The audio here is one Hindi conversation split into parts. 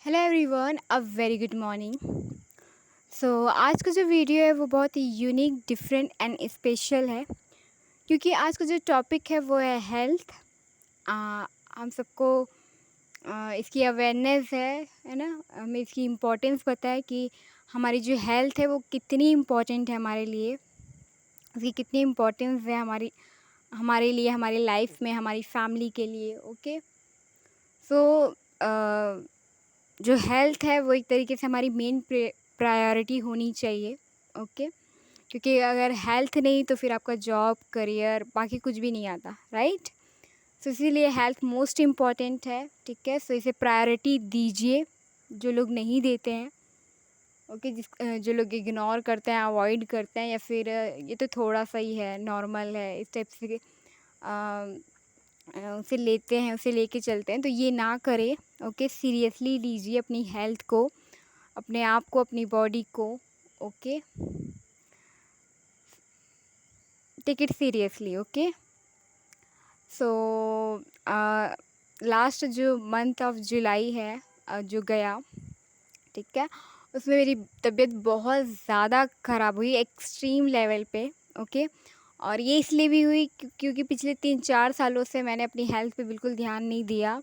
Hello everyone, a very good morning. आज का जो वीडियो है वो बहुत ही यूनिक, डिफरेंट एंड स्पेशल है, क्योंकि आज का जो टॉपिक है वो है हेल्थ। हम सबको इसकी अवेयरनेस है ना। हमें इसकी इम्पोर्टेंस पता है कि हमारी जो हेल्थ है वो कितनी इम्पोर्टेंट है हमारे लिए, उसकी कितनी इम्पोर्टेंस है हमारे लिए, हमारी लाइफ में, हमारी फैमिली के लिए। ओके। सो जो हेल्थ है वो एक तरीके से हमारी मेन प्रायोरिटी होनी चाहिए। ओके। क्योंकि अगर हेल्थ नहीं तो फिर आपका जॉब, करियर, बाकी कुछ भी नहीं आता, राइट। सो इसीलिए हेल्थ मोस्ट इम्पॉर्टेंट है। ठीक है, सो इसे प्रायोरिटी दीजिए। जो लोग नहीं देते हैं, ओके, जो लोग इग्नोर करते हैं, अवॉइड करते हैं, या फिर ये तो थोड़ा सा ही है, नॉर्मल है, इस टाइप से उसे लेते हैं, उसे लेके चलते हैं, तो ये ना करें। ओके, सीरियसली लीजिए अपनी हेल्थ को, अपने आप को, अपनी बॉडी को। Okay, take it seriously. Okay. So last जो मंथ ऑफ जुलाई है, जो गया, ठीक है, उसमें मेरी तबीयत बहुत ज़्यादा ख़राब हुई, एक्सट्रीम लेवल पे। ओके। और ये इसलिए भी हुई क्योंकि पिछले 3-4 सालों से मैंने अपनी हेल्थ पे बिल्कुल ध्यान नहीं दिया।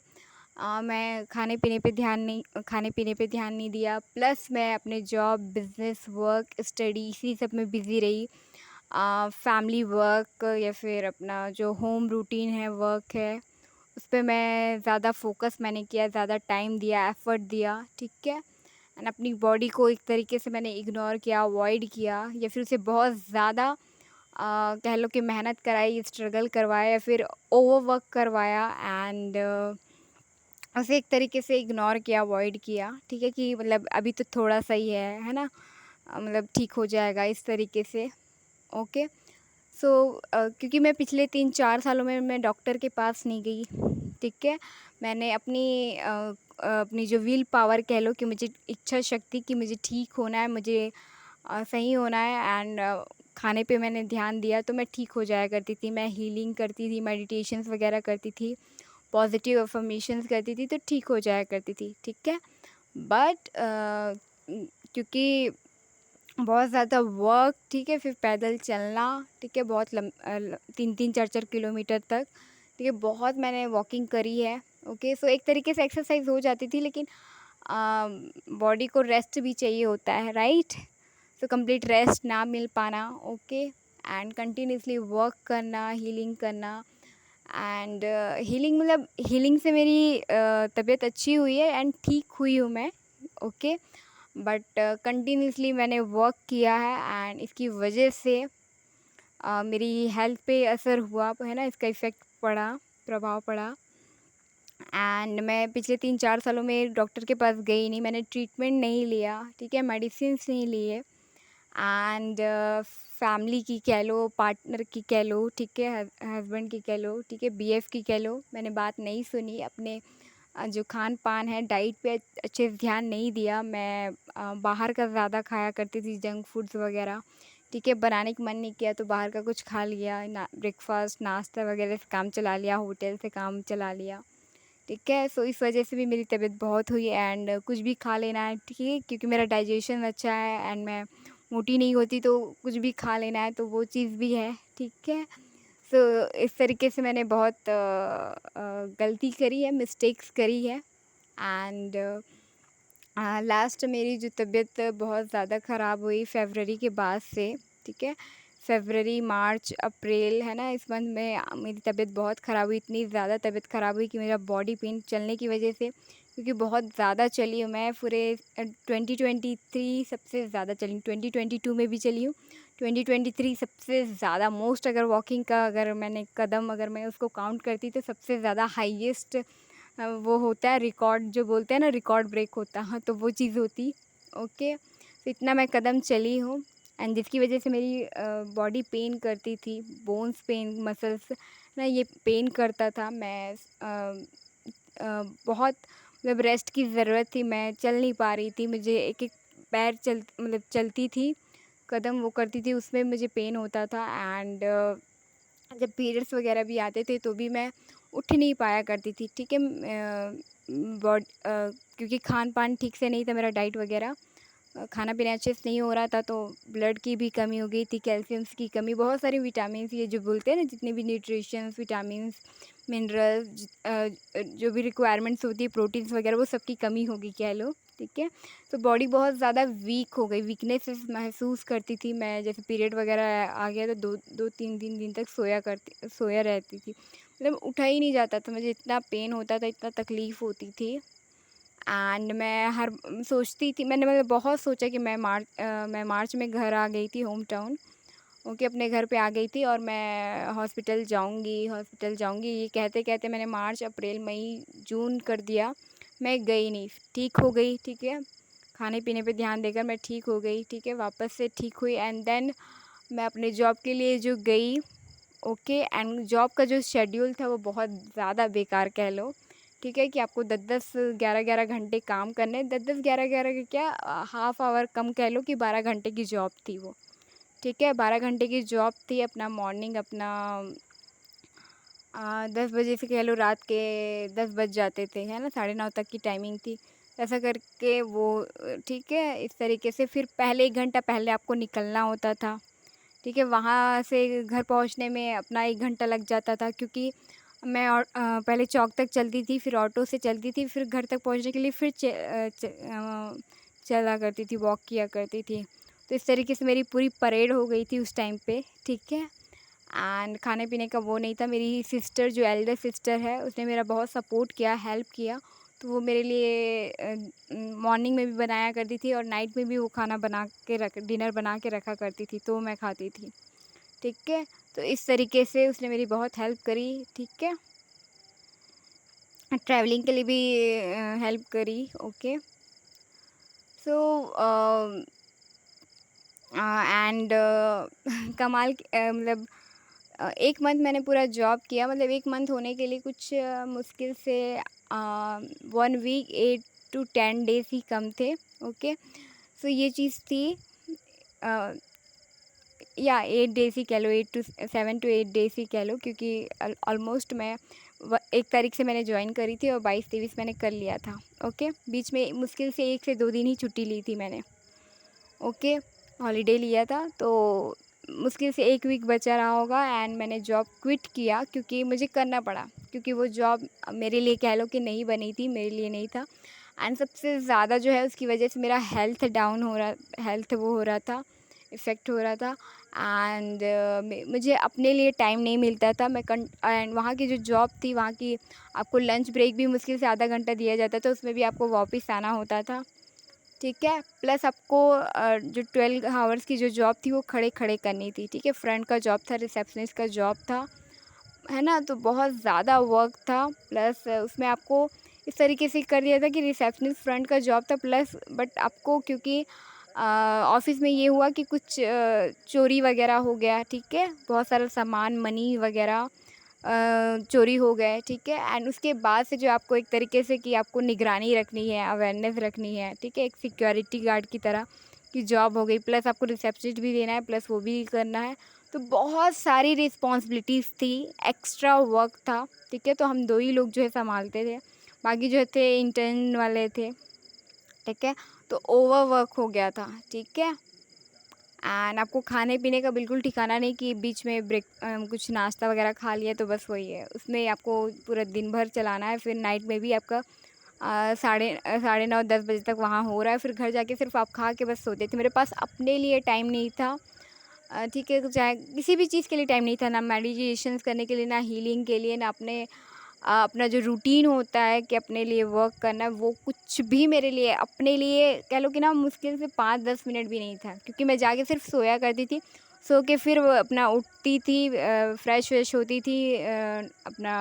मैं खाने पीने पे ध्यान नहीं दिया, प्लस मैं अपने जॉब, बिज़नेस, वर्क, स्टडी, इसी सब में बिज़ी रही। फैमिली वर्क या फिर अपना जो होम रूटीन है, वर्क है, उस पे मैं ज़्यादा फोकस मैंने किया, ज़्यादा टाइम दिया, एफ़र्ट दिया। ठीक है। एंड अपनी बॉडी को एक तरीके से मैंने इग्नोर किया, अवॉइड किया, या फिर उसे बहुत ज़्यादा कह लो कि मेहनत कराई, स्ट्रगल करवाया, या फिर ओवरवर्क करवाया, एंड उसे एक तरीके से इग्नोर किया, अवॉइड किया। ठीक है, कि मतलब अभी तो थोड़ा सा ही है ना, मतलब ठीक हो जाएगा, इस तरीके से। ओके। सो क्योंकि मैं पिछले 3-4 सालों में मैं डॉक्टर के पास नहीं गई। ठीक है। मैंने अपनी जो विल पावर कह लो, कि मुझे इच्छा शक्ति कि मुझे ठीक होना है, मुझे सही होना है, एंड खाने पे मैंने ध्यान दिया तो मैं ठीक हो जाया करती थी। मैं हीलिंग करती थी, मेडिटेशंस वगैरह करती थी, पॉजिटिव अफर्मेशंस करती थी, तो ठीक हो जाया करती थी। ठीक है। बट क्योंकि बहुत ज़्यादा वर्क, ठीक है, फिर पैदल चलना, ठीक है, बहुत 3-3, 4-4 किलोमीटर तक, ठीक है, बहुत मैंने वॉकिंग करी है। ओके। सो एक तरीके से एक्सरसाइज हो जाती थी, लेकिन बॉडी को रेस्ट भी चाहिए होता है, राइट। सो कंप्लीट रेस्ट ना मिल पाना। ओके। एंड कंटिन्यूसली वर्क करना, हीलिंग करना, एंड हीलिंग, मतलब हीलिंग से मेरी तबीयत अच्छी हुई है एंड ठीक हुई हूँ मैं। ओके। बट कंटिन्यूसली मैंने वर्क किया है, एंड इसकी वजह से मेरी हेल्थ पे असर हुआ है ना, इसका इफ़ेक्ट पड़ा, प्रभाव पड़ा। एंड मैं पिछले 3-4 सालों में डॉक्टर के पास गई नहीं, मैंने ट्रीटमेंट नहीं लिया, ठीक है, मेडिसिन्स नहीं लिए, एंड फैमिली की कह लो, पार्टनर की कह लो, ठीक है, हस्बैंड की कह लो, ठीक है, बीएफ की कह लो, मैंने बात नहीं सुनी। अपने जो खान पान है, डाइट पे अच्छे से ध्यान नहीं दिया। मैं बाहर का ज़्यादा खाया करती थी, जंक फूड्स वगैरह, ठीक है, बनाने का मन नहीं किया तो बाहर का कुछ खा लिया, ब्रेकफास्ट, नाश्ता वगैरह से काम चला लिया, होटल से काम चला लिया। ठीक है। सो इस वजह से भी मेरी तबीयत बहुत हुई, एंड कुछ भी खा लेना है, ठीक है, क्योंकि मेरा डाइजेशन अच्छा है एंड मैं मोटी नहीं होती, तो कुछ भी खा लेना है, तो वो चीज़ भी है। ठीक है। सो इस तरीके से मैंने बहुत गलती करी है, मिस्टेक्स करी है, एंड लास्ट मेरी जो तबीयत बहुत ज़्यादा ख़राब हुई फ़रवरी के बाद से। ठीक है। फ़रवरी, मार्च, अप्रैल, है ना, इस मंथ में मेरी तबीयत बहुत ख़राब हुई। इतनी ज़्यादा तबीयत ख़राब हुई कि मेरा बॉडी पेन चलने की वजह से, क्योंकि बहुत ज़्यादा चली हूँ मैं, पूरे 2023 सबसे ज़्यादा चली हूँ, 2022 में भी चली हूँ, 2023 सबसे ज़्यादा मोस्ट, अगर वॉकिंग का अगर मैंने कदम अगर मैं उसको काउंट करती तो सबसे ज़्यादा हाईएस्ट वो होता है, रिकॉर्ड जो बोलते हैं ना, रिकॉर्ड ब्रेक होता, हाँ, तो वो चीज़ होती। ओके। तो इतना मैं कदम चली हूँ, एंड जिसकी वजह से मेरी बॉडी पेन करती थी, बोन्स पेन, मसल्स ना, ये पेन करता था। मैं बहुत मतलब रेस्ट की ज़रूरत थी, मैं चल नहीं पा रही थी, मुझे एक-एक पैर मतलब चलती थी, कदम वो करती थी, उसमें मुझे पेन होता था। एंड जब पीरियड्स वगैरह भी आते थे तो भी मैं उठ नहीं पाया करती थी, ठीक है। क्योंकि खान-पान ठीक से नहीं था मेरा, डाइट वगैरह खाना पीना अच्छे से नहीं हो रहा था, तो ब्लड की भी कमी हो गई थी, कैल्शियम्स की कमी, बहुत सारे विटामिन्स, ये जो बोलते हैं ना जितने भी न्यूट्रिशंस, विटामिन्स, मिनरल्स, जो भी रिक्वायरमेंट्स होती है, प्रोटीन्स वगैरह, वो सब की कमी हो गई कह लो, ठीक है। तो बॉडी बहुत ज़्यादा वीक हो गई, वीकनेस महसूस करती थी मैं। जैसे पीरियड वगैरह आ गया तो 2-3 दिन तक सोया रहती थी, मतलब उठा ही नहीं जाता था, मुझे इतना पेन होता था, इतना तकलीफ़ होती थी। एंड मैं सोचती थी, मैंने मतलब बहुत सोचा कि मैं मार्च में घर आ गई थी होम टाउन, ओके, अपने घर पे आ गई थी, और मैं हॉस्पिटल जाऊंगी ये कहते कहते मैंने मार्च, अप्रैल, मई, जून कर दिया, मैं गई नहीं। ठीक हो गई, ठीक है, खाने पीने पे ध्यान देकर मैं ठीक हो गई, ठीक है, वापस से ठीक हुई। एंड देन मैं अपने जॉब के लिए जो गई, ओके, एंड जॉब का जो शेड्यूल था वो बहुत ज़्यादा बेकार कह लो, ठीक है, कि आपको 10-10, 11-11 घंटे काम करने, 10-10, 11-11 के क्या, हाफ आवर कम कह लो कि 12 घंटे की जॉब थी वो, ठीक है, 12 घंटे की जॉब थी। अपना मॉर्निंग अपना 10 बजे से कह लो रात के 10 बज जाते थे, है ना, 9:30 तक की टाइमिंग थी, ऐसा करके वो, ठीक है, इस तरीके से फिर पहले 1 घंटा पहले आपको निकलना होता था, ठीक है, वहाँ से घर पहुँचने में अपना 1 घंटा लग जाता था, क्योंकि मैं पहले चौक तक चलती थी, फिर ऑटो से चलती थी, फिर घर तक पहुँचने के लिए फिर चला करती थी, वॉक किया करती थी। तो इस तरीके से मेरी पूरी परेड हो गई थी उस टाइम पे, ठीक है। एंड खाने पीने का वो नहीं था। मेरी सिस्टर, जो एल्डर सिस्टर है, उसने मेरा बहुत सपोर्ट किया, हेल्प किया, तो वो मेरे लिए मॉर्निंग में भी बनाया करती थी और नाइट में भी वो खाना डिनर बना के रखा करती थी, तो मैं खाती थी, ठीक है। तो इस तरीके से उसने मेरी बहुत हेल्प करी, ठीक है, ट्रैवलिंग के लिए भी हेल्प करी, ओके। सो एंड कमाल मतलब 1 मंथ मैंने पूरा जॉब किया, मतलब 1 मंथ होने के लिए कुछ मुश्किल से 1 वीक 8 to 10 डेज़ ही कम थे, ओके। सो ये चीज़ थी, या 8 डेज़ ही कह लो, 7 to 8 डेज़ ही कह लो, क्योंकि ऑलमोस्ट मैं 1 तारीख से मैंने ज्वाइन करी थी और 22-23 मैंने कर लिया था, ओके। बीच में मुश्किल से 1 से 2 दिन ही छुट्टी ली थी मैंने, ओके, हॉलीडे लिया था, तो मुश्किल से 1 वीक बचा रहा होगा एंड मैंने जॉब क्विट किया, क्योंकि मुझे करना पड़ा, क्योंकि वो जॉब मेरे लिए कह लो कि नहीं बनी थी, मेरे लिए नहीं था। एंड सबसे ज़्यादा जो है उसकी वजह से मेरा हेल्थ वो हो रहा था, इफ़ेक्ट हो रहा था। एंड मुझे अपने लिए टाइम नहीं मिलता था। एंड वहाँ की जो जॉब थी, वहाँ की आपको लंच ब्रेक भी मुश्किल से आधा घंटा दिया जाता था, उसमें भी आपको वापस आना होता था, ठीक है। प्लस आपको जो 12 हावर्स की जो जॉब थी वो खड़े खड़े करनी थी, ठीक है। फ्रंट का जॉब था, रिसेप्शनिस्ट का जॉब था, है ना, तो बहुत ज़्यादा वर्क था। प्लस उसमें आपको इस तरीके से कर दिया था कि रिसेप्शनिस्ट फ्रंट का जॉब था, प्लस बट आपको, क्योंकि ऑफ़िस में ये हुआ कि कुछ चोरी वगैरह हो गया, ठीक है, बहुत सारा सामान, मनी वगैरह चोरी हो गए, ठीक है। एंड उसके बाद से जो आपको एक तरीके से कि आपको निगरानी रखनी है, अवेयरनेस रखनी है, ठीक है, एक सिक्योरिटी गार्ड की तरह की जॉब हो गई, प्लस आपको रिसेप्शनिस्ट भी देना है, प्लस वो भी करना है, तो बहुत सारी रिस्पॉन्सिबिलिटीज़ थी, एक्स्ट्रा वर्क था, ठीक है। तो हम 2 ही लोग जो है संभालते थे, बाकी जो थे इंटर्न वाले थे, ठीक है। तो ओवरवर्क हो गया था, ठीक है। एंड आपको खाने पीने का बिल्कुल ठिकाना नहीं कि बीच में कुछ नाश्ता वगैरह खा लिया तो बस वही है, उसमें आपको पूरा दिन भर चलाना है। फिर नाइट में भी आपका साढ़े 9-10 बजे तक वहाँ हो रहा है, फिर घर जाके सिर्फ आप खा के बस सोते थे। मेरे पास अपने लिए टाइम नहीं था, ठीक है, चाहे किसी भी चीज़ के लिए टाइम नहीं था, ना मेडिटेशंस करने के लिए, ना हीलिंग के लिए, ना अपना जो रूटीन होता है कि अपने लिए वर्क करना, वो कुछ भी मेरे लिए, अपने लिए कह लो कि ना, मुश्किल से 5-10 मिनट भी नहीं था, क्योंकि मैं जाके सिर्फ सोया करती थी, सो के फिर वो अपना उठती थी, फ्रेश व्रेश होती थी, अपना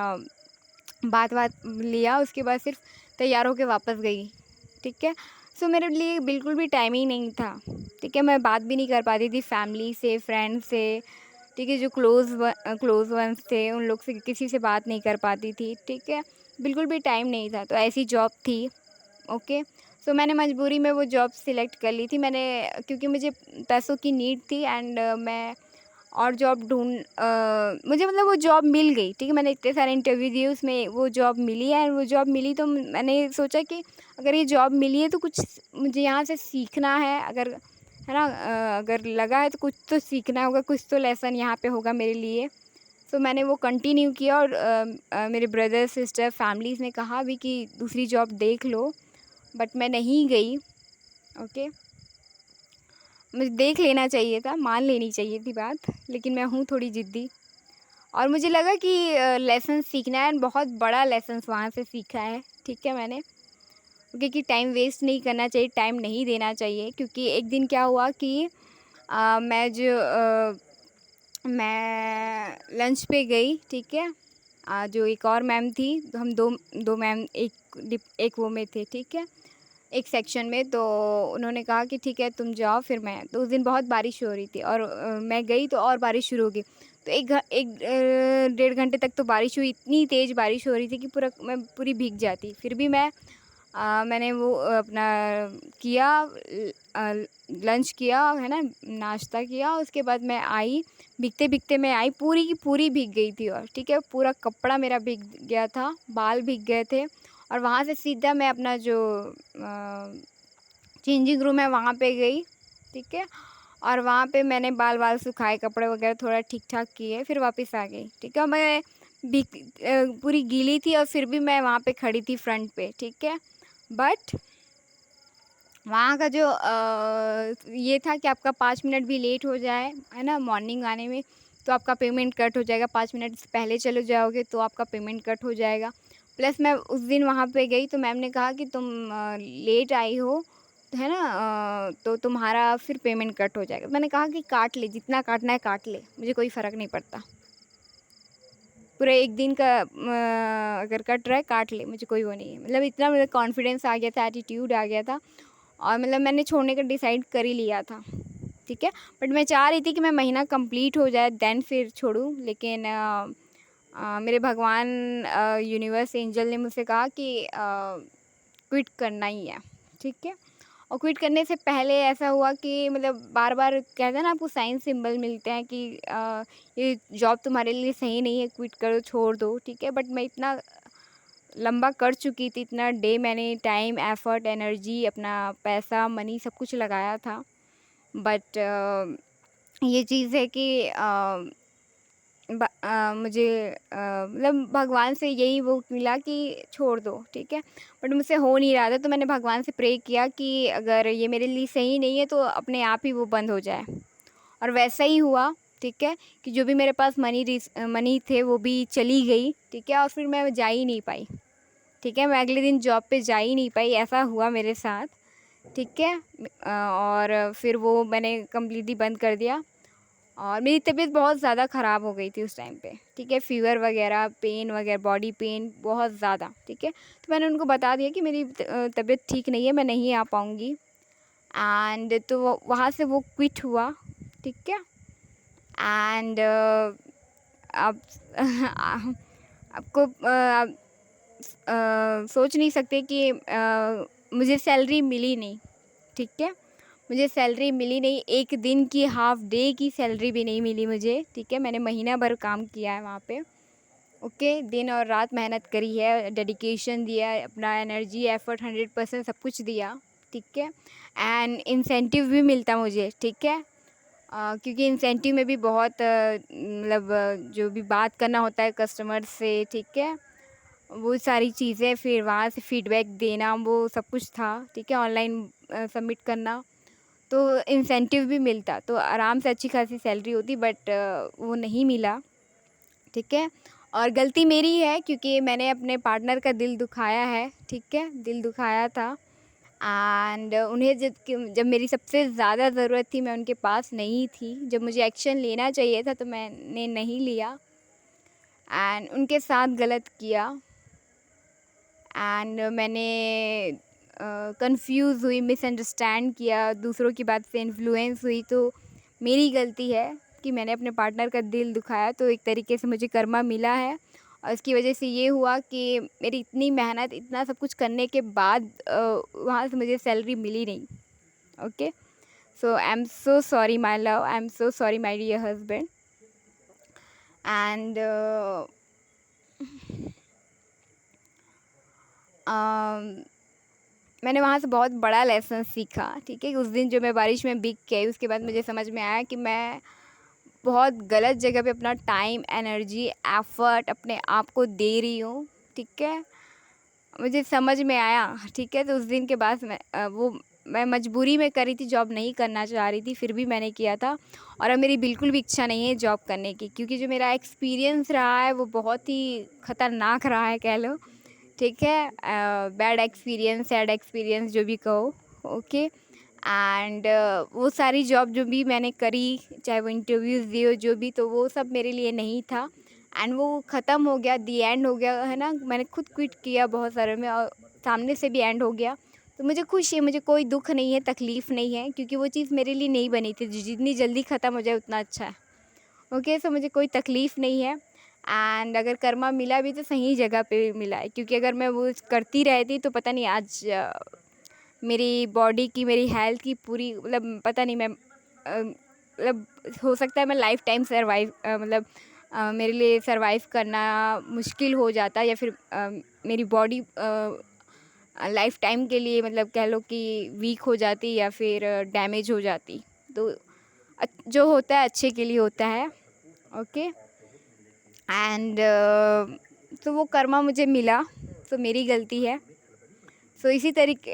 बात वात लिया, उसके बाद सिर्फ तैयार होके वापस गई, ठीक है। सो मेरे लिए बिल्कुल भी टाइम ही नहीं था, ठीक है। मैं बात भी नहीं कर पाती थी फैमिली से, फ्रेंड से, ठीक है, जो क्लोज़ वंस थे उन लोग से किसी से बात नहीं कर पाती थी, ठीक है, बिल्कुल भी टाइम नहीं था। तो ऐसी जॉब थी, ओके। सो मैंने मजबूरी में वो जॉब सिलेक्ट कर ली थी मैंने, क्योंकि मुझे पैसों की नीड थी एंड मैं और जॉब मुझे मतलब वो जॉब मिल गई, ठीक है। मैंने इतने सारे इंटरव्यू दिए, उसमें वो जॉब मिली है। वो जॉब मिली तो मैंने सोचा कि अगर ये जॉब मिली है तो कुछ मुझे यहाँ से सीखना है, अगर है ना, अगर लगा है तो कुछ तो सीखना होगा, कुछ तो लेसन यहाँ पे होगा मेरे लिए। तो मैंने वो कंटिन्यू किया। और मेरे ब्रदर सिस्टर फैमिलीज़ ने कहा भी कि दूसरी जॉब देख लो, बट मैं नहीं गई। ओके, मुझे देख लेना चाहिए था, मान लेनी चाहिए थी बात, लेकिन मैं हूँ थोड़ी ज़िद्दी। और मुझे लगा कि लेसन सीखना है, बहुत बड़ा लेसन वहाँ से सीखा है, ठीक है मैंने। क्योंकि टाइम वेस्ट नहीं करना चाहिए, टाइम नहीं देना चाहिए। क्योंकि एक दिन क्या हुआ कि मैं लंच पे गई, ठीक है। जो एक और मैम थी, तो हम दो दो मैम एक वो में थे, ठीक है, एक सेक्शन में। तो उन्होंने कहा कि ठीक है तुम जाओ, फिर मैं, तो उस दिन बहुत बारिश हो रही थी और मैं गई तो और बारिश शुरू हो गई। तो एक 1.5 घंटे तक तो बारिश हुई, इतनी तेज़ बारिश हो रही थी कि मैं पूरी भीग जाती। फिर भी मैंने वो अपना किया, लंच किया, है ना, नाश्ता किया। उसके बाद मैं आई, भीगते भीगते मैं आई, पूरी की पूरी भीग गई थी। और ठीक है, पूरा कपड़ा मेरा भीग गया था, बाल भीग गए थे। और वहाँ से सीधा मैं अपना जो चेंजिंग रूम है वहाँ पे गई, ठीक है। और वहाँ पे मैंने बाल सुखाए, कपड़े वगैरह थोड़ा ठीक ठाक किए, फिर वापस आ गई, ठीक है। मैं पूरी गीली थी और फिर भी मैं वहाँ पे खड़ी थी फ्रंट पे, ठीक है। बट वहाँ का जो ये था कि आपका 5 मिनट भी लेट हो जाए, है ना, मॉर्निंग आने में, तो आपका पेमेंट कट हो जाएगा। 5 मिनट से पहले चले जाओगे तो आपका पेमेंट कट हो जाएगा। प्लस मैं उस दिन वहाँ पे गई तो मैम ने कहा कि तुम लेट आई हो, तो है ना, तो तुम्हारा फिर पेमेंट कट हो जाएगा। मैंने कहा कि काट ले, जितना काटना है काट ले, मुझे कोई फ़र्क नहीं पड़ता। पूरा एक दिन का अगर कट रहा है काट ले, मुझे कोई वो नहीं है। मतलब इतना मेरा कॉन्फिडेंस आ गया था, एटीट्यूड आ गया था। और मतलब मैंने छोड़ने का डिसाइड कर ही लिया था, ठीक है। बट मैं चाह रही थी कि मैं महीना कंप्लीट हो जाए देन फिर छोड़ूं। लेकिन मेरे भगवान, यूनिवर्स, एंजल ने मुझसे कहा कि क्विट करना ही है, ठीक है। और क्विट करने से पहले ऐसा हुआ कि मतलब बार बार कहते हैं ना, आपको साइन सिंबल मिलते हैं कि ये जॉब तुम्हारे लिए सही नहीं है, क्विट करो, छोड़ दो, ठीक है। बट मैं इतना लंबा कर चुकी थी, इतना डे मैंने टाइम, एफर्ट, एनर्जी, अपना पैसा, मनी सब कुछ लगाया था। बट ये चीज़ है कि मुझे मतलब भगवान से यही वो मिला कि छोड़ दो, ठीक है। बट मुझसे हो नहीं रहा था, तो मैंने भगवान से प्रे किया कि अगर ये मेरे लिए सही नहीं है तो अपने आप ही वो बंद हो जाए। और वैसा ही हुआ, ठीक है, कि जो भी मेरे पास मनी थे वो भी चली गई, ठीक है। और फिर मैं जा ही नहीं पाई, ठीक है। मैं अगले दिन जॉब पे जा ही नहीं पाई, ऐसा हुआ मेरे साथ, ठीक है। और फिर वो मैंने कम्प्लीटली बंद कर दिया। और मेरी तबीयत बहुत ज़्यादा ख़राब हो गई थी उस टाइम पे, ठीक है। फ़ीवर वगैरह, पेन वगैरह, बॉडी पेन बहुत ज़्यादा, ठीक है। तो मैंने उनको बता दिया कि मेरी तबीयत ठीक नहीं है, मैं नहीं आ पाऊँगी। एंड तो वहाँ से वो क्विट हुआ, ठीक है। एंड आप आपको सोच नहीं सकते कि मुझे सैलरी मिली नहीं, ठीक है। मुझे सैलरी मिली नहीं, एक दिन की, हाफ डे की सैलरी भी नहीं मिली मुझे, ठीक है। मैंने महीना भर काम किया है वहाँ पे, ओके, दिन और रात मेहनत करी है, डेडिकेशन दिया है, अपना एनर्जी, एफर्ट 100% सब कुछ दिया, ठीक है। एंड इंसेंटिव भी मिलता मुझे, ठीक है। क्योंकि इंसेंटिव में भी बहुत मतलब जो भी बात करना होता है कस्टमर से, ठीक है, वो सारी चीज़ें, फिर वहाँ से फीडबैक देना, वो सब कुछ था, ठीक है। ऑनलाइन सबमिट करना, तो इंसेंटिव भी मिलता, तो आराम से अच्छी खासी सैलरी होती। बट वो नहीं मिला, ठीक है। और गलती मेरी है क्योंकि मैंने अपने पार्टनर का दिल दुखाया है, ठीक है, दिल दुखाया था। एंड उन्हें जब मेरी सबसे ज़्यादा ज़रूरत थी, मैं उनके पास नहीं थी। जब मुझे एक्शन लेना चाहिए था तो मैंने नहीं लिया, एंड उनके साथ गलत किया। एंड मैंने कंफ्यूज हुई, मिसअंडरस्टैंड किया, दूसरों की बात से इन्फ्लुएंस हुई। तो मेरी गलती है कि मैंने अपने पार्टनर का दिल दुखाया। तो एक तरीके से मुझे कर्मा मिला है, और इसकी वजह से ये हुआ कि मेरी इतनी मेहनत, इतना सब कुछ करने के बाद वहाँ से मुझे सैलरी मिली नहीं, okay. So I am so sorry my love, I am so sorry my dear husband. And मैंने वहाँ से बहुत बड़ा लेसन सीखा, ठीक है। उस दिन जो मैं बारिश में भीग के आई, उसके बाद मुझे समझ में आया कि मैं बहुत गलत जगह पे अपना टाइम, एनर्जी, एफ़र्ट अपने आप को दे रही हूँ, ठीक है। मुझे समझ में आया, ठीक है। तो उस दिन के बाद मैं मजबूरी में करी थी, जॉब नहीं करना चाह रही थी, फिर भी मैंने किया था। और अब मेरी बिल्कुल भी इच्छा नहीं है जॉब करने की, क्योंकि जो मेरा एक्सपीरियंस रहा है वो बहुत ही ख़तरनाक रहा है, कह लो, ठीक है। बैड एक्सपीरियंस, सैड एक्सपीरियंस, जो भी कहो, ओके। एंड वो सारी जॉब जो भी मैंने करी, चाहे वो इंटरव्यूज़ दिए, जो भी, तो वो सब मेरे लिए नहीं था। एंड वो ख़त्म हो गया, दी एंड हो गया, है ना। मैंने खुद क्विट किया बहुत सारे में, और सामने से भी एंड हो गया। तो मुझे खुशी है, मुझे कोई दुःख नहीं है, तकलीफ़ नहीं है, क्योंकि वो चीज़ मेरे लिए नहीं बनी थी। जितनी जल्दी ख़त्म हो जाए उतना अच्छा है, ओके। सो मुझे कोई तकलीफ़ नहीं है। एंड अगर कर्मा मिला भी तो सही जगह पे मिला है, क्योंकि अगर मैं वो करती रहती तो पता नहीं आज मेरी बॉडी की, मेरी हेल्थ की पूरी, मतलब पता नहीं, मैं मतलब हो सकता है मैं लाइफ टाइम सर्वाइव, मतलब मेरे लिए सर्वाइव करना मुश्किल हो जाता, या फिर मेरी बॉडी लाइफ टाइम के लिए, मतलब कह लो कि वीक हो जाती, या फिर डैमेज हो जाती। तो जो होता है अच्छे के लिए होता है, ओके। एंड तो वो कर्मा मुझे मिला, तो मेरी गलती है। सो इसी तरीके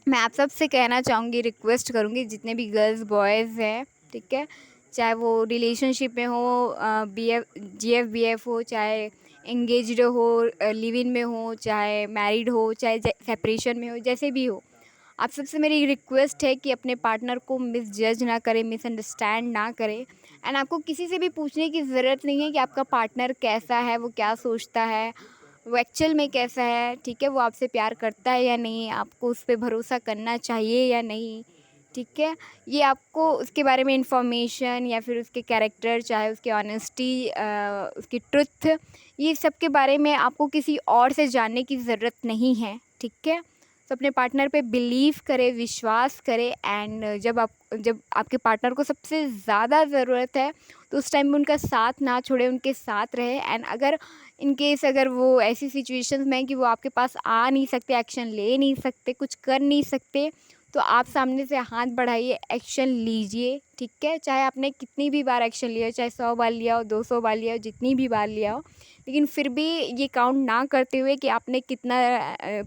मैं आप सबसे कहना चाहूँगी, रिक्वेस्ट करूँगी, जितने भी गर्ल्स बॉयज़ हैं, ठीक है, चाहे वो रिलेशनशिप में हो, GF BF हो, चाहे एंगेज्ड हो, लिव इन में हो, चाहे मैरिड हो, चाहे सेपरेशन में हो, जैसे भी हो, आप सबसे मेरी रिक्वेस्ट है कि अपने पार्टनर को मिसजज ना करें, मिसअंडरस्टैंड ना करें। एंड आपको किसी से भी पूछने की ज़रूरत नहीं है कि आपका पार्टनर कैसा है, वो क्या सोचता है, वो एक्चुअल में कैसा है, ठीक है, वो आपसे प्यार करता है या नहीं, आपको उस पे भरोसा करना चाहिए या नहीं, ठीक है। ये आपको उसके बारे में इंफॉर्मेशन, या फिर उसके कैरेक्टर, चाहे उसकी ऑनेस्टी, उसकी ट्रुथ, ये सब के बारे में आपको किसी और से जानने की ज़रूरत नहीं है, ठीक है। तो अपने पार्टनर पे बिलीव करें, विश्वास करें। एंड जब आपके पार्टनर को सबसे ज़्यादा ज़रूरत है, तो उस टाइम में उनका साथ ना छोड़े, उनके साथ रहे। एंड अगर इन केस अगर वो ऐसी सिचुएशंस में है कि वो आपके पास आ नहीं सकते, एक्शन ले नहीं सकते, कुछ कर नहीं सकते, तो आप सामने से हाथ बढ़ाइए, एक्शन लीजिए, ठीक है। चाहे आपने कितनी भी बार एक्शन लिया हो, चाहे 100 बार लिया हो, 200 बार लिया हो, जितनी भी बार लिया हो, लेकिन फिर भी ये काउंट ना करते हुए कि आपने कितना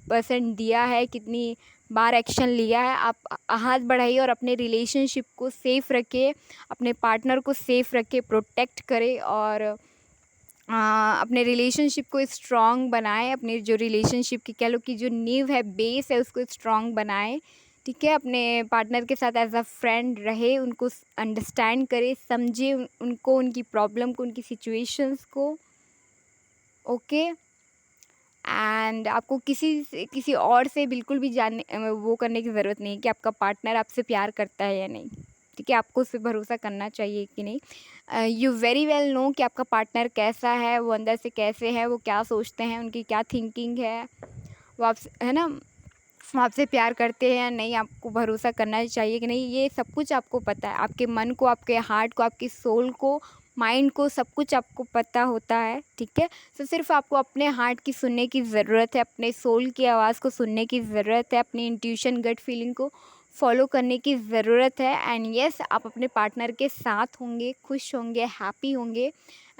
% दिया है, कितनी बार एक्शन लिया है, आप हाथ बढ़ाइए और अपने रिलेशनशिप को सेफ़ रखें, अपने पार्टनर को सेफ़ रखें, प्रोटेक्ट करें, और अपने रिलेशनशिप को स्ट्रॉन्ग बनाएं। अपने जो रिलेशनशिप की, कह लो कि जो नींव है, बेस है, उसको स्ट्रॉन्ग बनाएं, ठीक है। अपने पार्टनर के साथ एज अ फ्रेंड रहे, उनको अंडरस्टैंड करें, समझे उनको, उनकी प्रॉब्लम को, उनकी सिचुएशंस को, ओके। एंड आपको किसी और से बिल्कुल भी जानने वो करने की ज़रूरत नहीं कि आपका पार्टनर आपसे प्यार करता है या नहीं, ठीक है। आपको उस पर भरोसा करना चाहिए कि नहीं। यू वेरी वेल नो कि आपका पार्टनर कैसा है, वो अंदर से कैसे है, वो क्या सोचते हैं, उनकी क्या थिंकिंग है, वो आप, है ना, वो आपसे प्यार करते हैं या नहीं, आपको भरोसा करना चाहिए कि नहीं, ये सब कुछ आपको पता है। आपके मन को, आपके हार्ट को, आपकी सोल को, माइंड को, सब कुछ आपको पता होता है, ठीक है। तो सिर्फ आपको अपने हार्ट की सुनने की ज़रूरत है, अपने सोल की आवाज़ को सुनने की ज़रूरत है, अपनी इंट्यूशन, गट फीलिंग को फॉलो करने की ज़रूरत है। एंड यस, आप अपने पार्टनर के साथ होंगे, खुश होंगे, हैप्पी होंगे।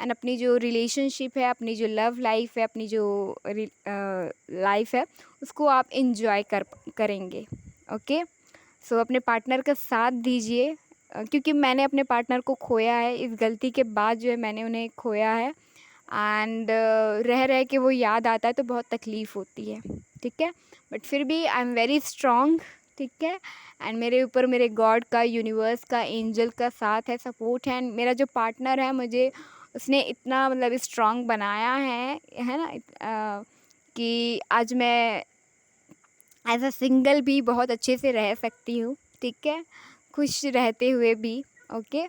एंड अपनी जो रिलेशनशिप है, अपनी जो लव लाइफ है, अपनी जो लाइफ है, उसको आप इंजॉय करेंगे, ओके। सो अपने पार्टनर का साथ दीजिए, क्योंकि मैंने अपने पार्टनर को खोया है, इस गलती के बाद जो है मैंने उन्हें खोया है। एंड रह रह के वो याद आता है तो बहुत तकलीफ़ होती है, ठीक है। बट फिर भी आई एम वेरी स्ट्रॉन्ग, ठीक है। एंड मेरे ऊपर मेरे गॉड का, यूनिवर्स का, एंजल का साथ है, सपोर्ट है। एंड मेरा जो पार्टनर है, मुझे उसने इतना मतलब स्ट्रॉन्ग बनाया है ना, कि आज मैं एज अ सिंगल भी बहुत अच्छे से रह सकती हूँ, ठीक है, खुश रहते हुए भी, okay.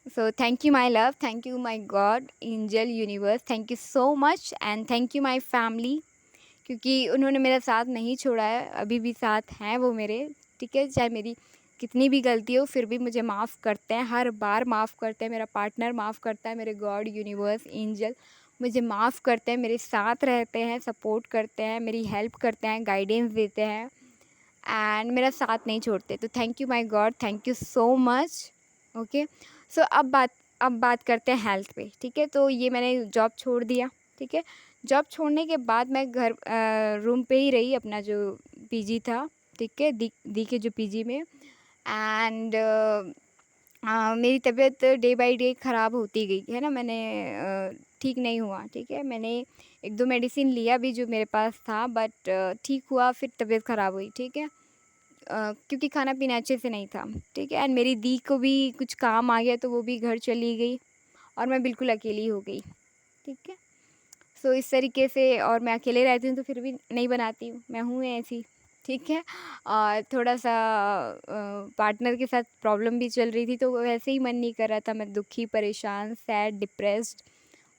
So thank you my love, thank you my God, angel, universe, thank you so much. And thank you my family, क्योंकि उन्होंने मेरा साथ नहीं छोड़ा है, अभी भी साथ हैं वो मेरे, ठीक है। चाहे मेरी कितनी भी गलती हो फिर भी मुझे माफ़ करते हैं, हर बार माफ़ करते हैं, मेरा पार्टनर माफ़ करता है, मेरे गॉड, यूनिवर्स, एंजल मुझे माफ़ करते हैं, मेरे साथ रहते हैं, सपोर्ट करते हैं, मेरी हेल्प करते हैं, गाइडेंस देते हैं एंड मेरा साथ नहीं छोड़ते। तो thank you my god, thank you so much. Okay, so अब बात करते हैं हेल्थ पे, ठीक है। तो ये मैंने जॉब छोड़ दिया, ठीक है। जॉब छोड़ने के बाद मैं घर रूम पे ही रही, अपना जो पीजी था, ठीक है, दी के जो पीजी में। एंड मेरी तबीयत डे बाय डे ख़राब होती गई, है ना। मैंने ठीक नहीं हुआ, ठीक है। मैंने 1-2 मेडिसिन लिया भी जो मेरे पास था, बट ठीक हुआ, फिर तबीयत ख़राब हुई, ठीक है। क्योंकि खाना पीना अच्छे से नहीं था, ठीक है। एंड मेरी दी को भी कुछ काम आ गया तो वो भी घर चली गई और मैं बिल्कुल अकेली हो गई, ठीक है। सो इस तरीके से, और मैं अकेले रहती हूँ तो फिर भी नहीं बनाती हूँ, मैं हूँ ऐसी, ठीक है। और थोड़ा-सा पार्टनर के साथ प्रॉब्लम भी चल रही थी तो वैसे ही मन नहीं कर रहा था, मैं दुखी, परेशान, सैड, डिप्रेस्ड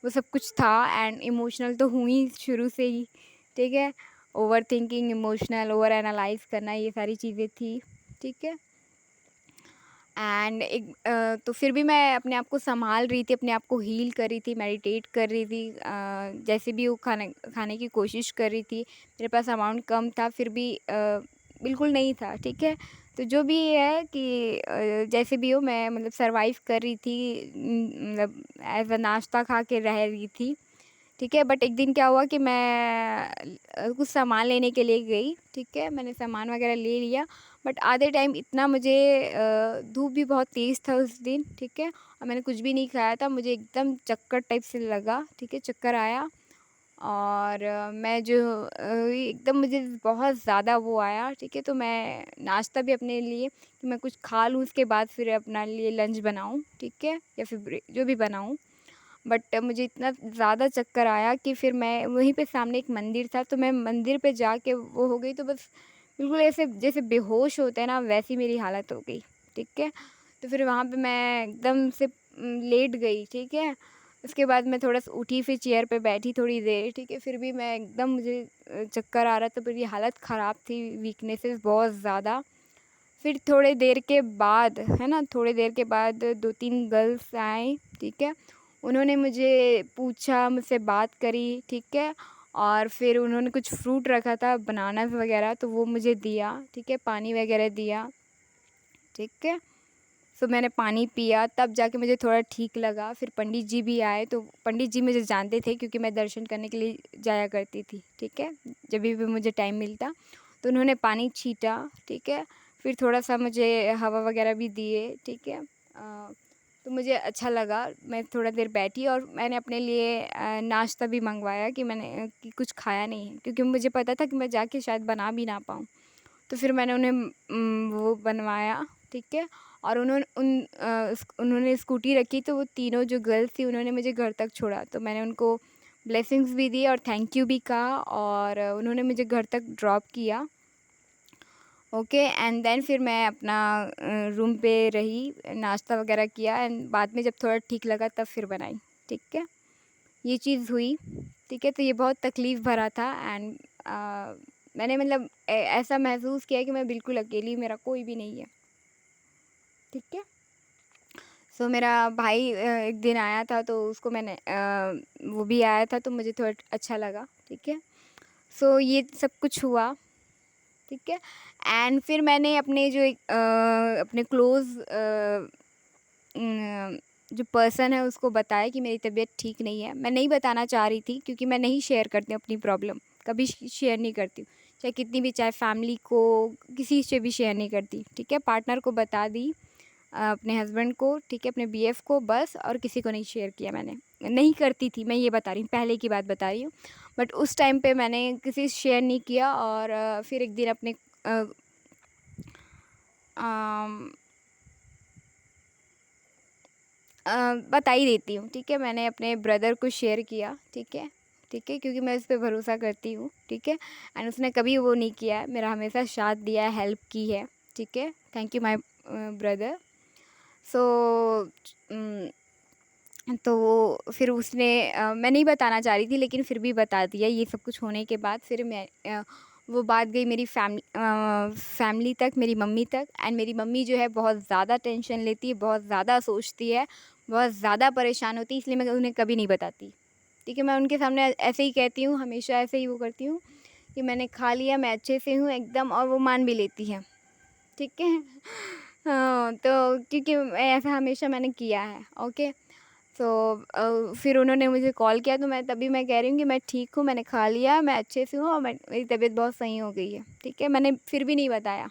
वो सब कुछ था। एंड इमोशनल तो हूँ ही शुरू से ही, ठीक है। ओवरथिंकिंग, इमोशनल, ओवर एनालाइज़ करना, ये सारी चीज़ें थी, ठीक है। एंड तो फिर भी मैं अपने आप को सँभाल रही थी, अपने आप को हील कर रही थी, मेडिटेट कर रही थी, जैसे भी वो खाने की कोशिश कर रही थी। मेरे पास अमाउंट कम था फिर भी बिल्कुल नहीं था, ठीक है। तो जो भी है कि जैसे भी हो मैं मतलब सर्वाइव कर रही थी, मतलब एज़ अ नाश्ता खा के रह रही थी, ठीक है। बट एक दिन क्या हुआ कि मैं कुछ सामान लेने के लिए गई, ठीक है। मैंने सामान वगैरह ले लिया, बट आधे टाइम इतना मुझे धूप भी बहुत तेज़ था उस दिन, ठीक है। और मैंने कुछ भी नहीं खाया था, मुझे एकदम चक्कर टाइप से लगा, ठीक है, चक्कर आया। और मैं जो एकदम मुझे बहुत ज़्यादा वो आया, ठीक है। तो मैं नाश्ता भी अपने लिए कि मैं कुछ खा लूँ, उसके बाद फिर अपना लिए लंच बनाऊँ, ठीक है, या फिर जो भी बनाऊँ। बट मुझे इतना ज़्यादा चक्कर आया कि फिर मैं वहीं पे सामने एक मंदिर था तो मैं मंदिर पे जाके वो हो गई, तो बस बिल्कुल ऐसे जैसे बेहोश होते हैं ना, वैसी मेरी हालत हो गई, ठीक है। तो फिर वहाँ पे मैं एकदम से लेट गई, ठीक है। उसके बाद मैं थोड़ा सा उठी, फिर चेयर पे बैठी थोड़ी देर, ठीक है। फिर भी मैं एकदम मुझे चक्कर आ रहा था, मेरी हालत ख़राब थी, वीकनेसेस बहुत ज़्यादा। फिर थोड़े देर के बाद, है ना, थोड़ी देर के बाद 2-3 गर्ल्स आए, ठीक है। उन्होंने मुझे पूछा, मुझसे बात करी, ठीक है। और फिर उन्होंने कुछ फ्रूट रखा था, बनानास वगैरह, तो वो मुझे दिया, ठीक है, पानी वगैरह दिया, ठीक है। सो मैंने पानी पिया, तब जाके मुझे थोड़ा ठीक लगा। फिर पंडित जी भी आए, तो पंडित जी मुझे जानते थे क्योंकि मैं दर्शन करने के लिए जाया करती थी, ठीक है, जब भी मुझे टाइम मिलता। तो उन्होंने पानी छीटा, ठीक है। फिर थोड़ा-सा मुझे हवा वगैरह भी दिए, ठीक है। तो मुझे अच्छा लगा, मैं थोड़ा देर बैठी और मैंने अपने लिए नाश्ता भी मँगवाया कि मैंने कि कुछ खाया नहीं है, क्योंकि मुझे पता था कि मैं जाके शायद बना भी ना पाऊँ। तो फिर मैंने उन्हें वो बनवाया, ठीक है। और उन्होंने स्कूटी रखी, तो वो तीनों जो गर्ल्स थी उन्होंने मुझे घर तक छोड़ा। तो मैंने उनको ब्लेसिंग्स भी दी और थैंक यू भी कहा, और उन्होंने मुझे घर तक ड्रॉप किया, ओके। एंड देन फिर मैं अपना रूम पे रही, नाश्ता वगैरह किया, एंड बाद में जब थोड़ा ठीक लगा तब फिर बनाई, ठीक है। ये चीज़ हुई, ठीक है। तो ये बहुत तकलीफ़ भरा था। एंड मैंने मतलब ऐसा महसूस किया कि मैं बिल्कुल अकेली, मेरा कोई भी नहीं है, ठीक है। सो मेरा भाई एक दिन आया था, तो उसको मैंने वो भी आया था, तो मुझे थोड़ा अच्छा लगा, ठीक है। सो ये सब कुछ हुआ, ठीक है। एंड फिर मैंने अपने जो अपने क्लोज़ जो पर्सन है उसको बताया कि मेरी तबीयत ठीक नहीं है। मैं नहीं बताना चाह रही थी क्योंकि मैं नहीं शेयर करती हूँ अपनी प्रॉब्लम, कभी शेयर नहीं करती हूँ, चाहे कितनी भी, चाहे फैमिली को, किसी से भी शेयर नहीं करती, ठीक है। पार्टनर को बता दी, अपने हस्बैंड को, ठीक है, अपने बीएफ को बस, और किसी को नहीं शेयर किया मैंने। नहीं करती थी, मैं ये बता रही हूँ, पहले की बात बता रही हूँ। बट उस टाइम पे मैंने किसी से शेयर नहीं किया। और फिर एक दिन अपने अ, अम, बता ही देती हूँ, ठीक है। मैंने अपने ब्रदर को शेयर किया, ठीक है, ठीक है, क्योंकि मैं उस पे भरोसा करती हूँ, ठीक है। एंड उसने कभी वो नहीं किया है, मेरा हमेशा साथ दिया है, हेल्प की है, ठीक है। Thank you my brother. So तो वो फिर उसने मैं नहीं बताना चाह रही थी लेकिन फिर भी बता दिया। ये सब कुछ होने के बाद फिर वो बात गई मेरी फैमिली तक, मेरी मम्मी तक। एंड मेरी मम्मी जो है बहुत ज़्यादा टेंशन लेती है, बहुत ज़्यादा सोचती है, बहुत ज़्यादा परेशान होती है, इसलिए मैं उन्हें कभी नहीं बताती। ठीक है, मैं उनके सामने ऐसे ही कहती हूँ, हमेशा ऐसे ही वो करती हूँ कि मैंने खा लिया, मैं अच्छे से हूँ एकदम, और वो मान भी लेती हैं। ठीक है। हाँ, तो क्योंकि ऐसा हमेशा मैंने किया है। ओके। तो फिर उन्होंने मुझे कॉल किया, तो मैं तभी मैं कह रही हूँ कि मैं ठीक हूँ, मैंने खा लिया, मैं अच्छे से हूँ, और मेरी तबीयत बहुत सही हो गई है। ठीक है, मैंने फिर भी नहीं बताया।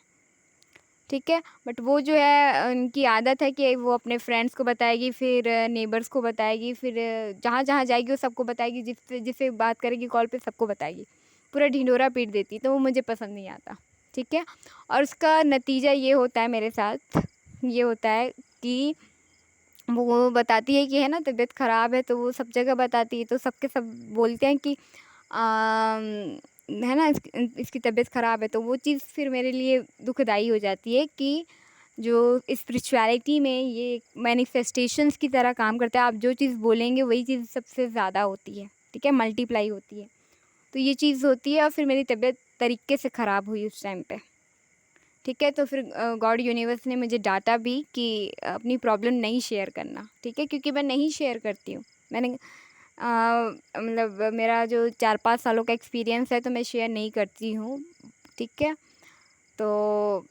ठीक है, बट वो जो है उनकी आदत है कि वो अपने फ्रेंड्स को बताएगी, फिर नेबर्स को बताएगी, फिर जहाँ जहाँ जाएगी वो सबको बताएगी, जिससे जिससे बात करेगी कॉल पे सबको बताएगी, पूरा ढिंढोरा पीट देती। तो वो मुझे पसंद नहीं आता। ठीक है, और उसका नतीजा ये होता है मेरे साथ, ये होता है कि वो बताती है कि है ना तबीयत ख़राब है, तो वो सब जगह बताती है, तो सबके सब बोलते हैं कि है ना इसकी तबीयत ख़राब है। तो वो चीज़ फिर मेरे लिए दुखदाई हो जाती है कि जो स्पिरिचुअलिटी में ये मैनिफेस्टेशंस की तरह काम करता है। आप जो चीज़ बोलेंगे वही चीज़ सबसे ज़्यादा होती है। ठीक है, मल्टीप्लाई होती है। तो ये चीज़ होती है, और फिर मेरी तबीयत तरीके से ख़राब हुई उस टाइम पे। ठीक है, तो फिर गॉड यूनिवर्स ने मुझे डाँटा भी कि अपनी प्रॉब्लम नहीं शेयर करना। ठीक है, क्योंकि मैं नहीं शेयर करती हूँ। मैंने मतलब मेरा जो 4-5 सालों का एक्सपीरियंस है, तो मैं शेयर नहीं करती हूँ। ठीक है, तो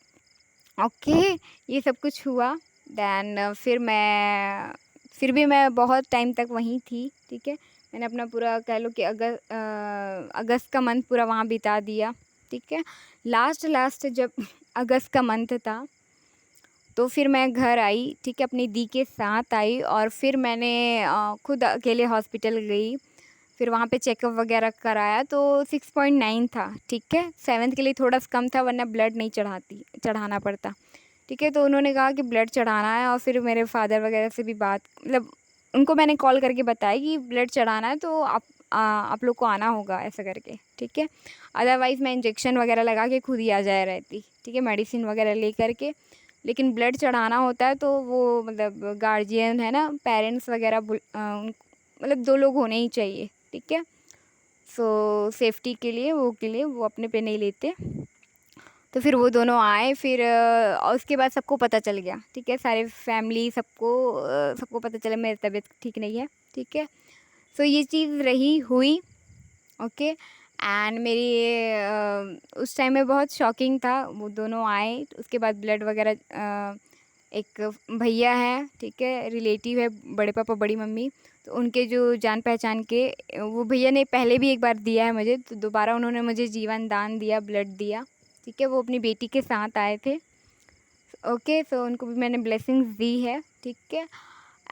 ओके, ये सब कुछ हुआ। देन फिर भी मैं बहुत टाइम तक वहीं थी। ठीक है, मैंने अपना पूरा कह लो कि अगस्त का मंथ पूरा वहाँ बिता दिया। ठीक है, लास्ट जब अगस्त का मंथ था, तो फिर मैं घर आई। ठीक है, अपनी दी के साथ आई, और फिर मैंने खुद अकेले हॉस्पिटल गई। फिर वहाँ पे चेकअप वगैरह कराया, तो 6.9 था। ठीक है, 7th के लिए थोड़ा सा कम था, वरना ब्लड नहीं चढ़ाना पड़ता। ठीक है, तो उन्होंने कहा कि ब्लड चढ़ाना है, और फिर मेरे फादर वगैरह से भी बात, मतलब उनको मैंने कॉल करके बताया कि ब्लड चढ़ाना है, तो आप लोग को आना होगा, ऐसा करके। ठीक है, अदरवाइज़ मैं इंजेक्शन वगैरह लगा के खुद ही आ जाया रहती। ठीक है, मेडिसिन वगैरह ले करके। लेकिन ब्लड चढ़ाना होता है, तो वो मतलब गार्जियन है ना, पेरेंट्स वगैरह मतलब 2 लोग होने ही चाहिए। ठीक है, सो सेफ्टी के लिए वो अपने पे नहीं लेते। तो फिर वो दोनों आए, फिर और उसके बाद सबको पता चल गया। ठीक है, सारे फैमिली सबको पता चला मेरी तबीयत ठीक नहीं है। ठीक है, सो ये चीज़ रही हुई। ओके, एंड उस टाइम में बहुत शॉकिंग था। वो दोनों आए, उसके बाद ब्लड वगैरह एक भैया हैं, ठीक है, रिलेटिव है, बड़े पापा बड़ी मम्मी, तो उनके जो जान पहचान के वो भैया ने पहले भी एक बार दिया है मुझे, तो दोबारा उन्होंने मुझे जीवन दान दिया, ब्लड दिया। ठीक है, वो अपनी बेटी के साथ आए थे। ओके, सो उनको भी मैंने ब्लेसिंग्स दी है। ठीक है,